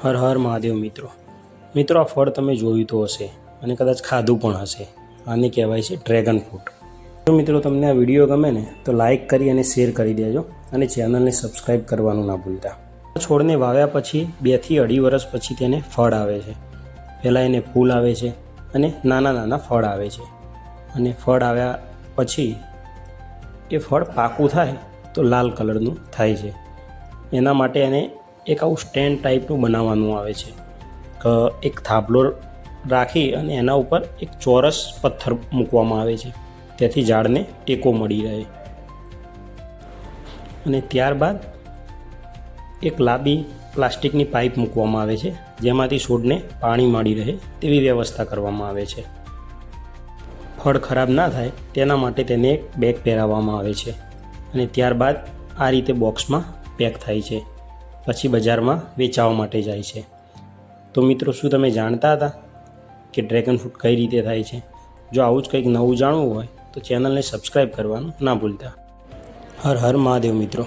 હર હર મહાદેવ મિત્રો આ ફળ તમે જોયું તો હશે અને કદાચ ખાધું પણ હશે. આને કહેવાય છે ડ્રેગન ફ્રૂટ. તો મિત્રો તમને આ વિડીયો ગમે ને તો લાઇક કરી અને શેર કરી દેજો અને ચેનલને સબસ્ક્રાઈબ કરવાનું ના ભૂલતા. છોડને વાવ્યા પછી 2 થી 2.5 વર્ષ પછી તેને ફળ આવે છે. પહેલાં એને ફૂલ આવે છે અને નાના ફળ આવે છે. અને ફળ આવ્યા પછી એ ફળ પાકું થાય તો લાલ કલરનું થાય છે. એના માટે એને એક આવું સ્ટેન્ડ ટાઈપનું બનાવવાનું આવે છે કે એક થાંભલો રાખી અને એના ઉપર એક ચોરસ પથ્થર મૂકવામાં આવે છે, તેથી ઝાડને ટેકો મળી રહે. અને ત્યારબાદ એક લાંબી પ્લાસ્ટિકની પાઇપ મૂકવામાં આવે છે, જેમાંથી છોડને પાણી મળી રહે તેવી વ્યવસ્થા કરવામાં આવે છે. ફળ ખરાબ ના થાય તેના માટે તેને એક બેગ પહેરાવવામાં આવે છે અને ત્યારબાદ આ રીતે બોક્સમાં પેક થાય છે. પછી બજારમાં વેચાવા માટે જાય છે. તો મિત્રો, શું તમે જાણતા હતા કે ડ્રેગન ફ્રૂટ કઈ રીતે થાય છે? જો આવું જ કંઈક નવું જાણવું હોય તો ચેનલને સબસ્ક્રાઈબ કરવાનું ના ભૂલતા. હર હર મહાદેવ મિત્રો.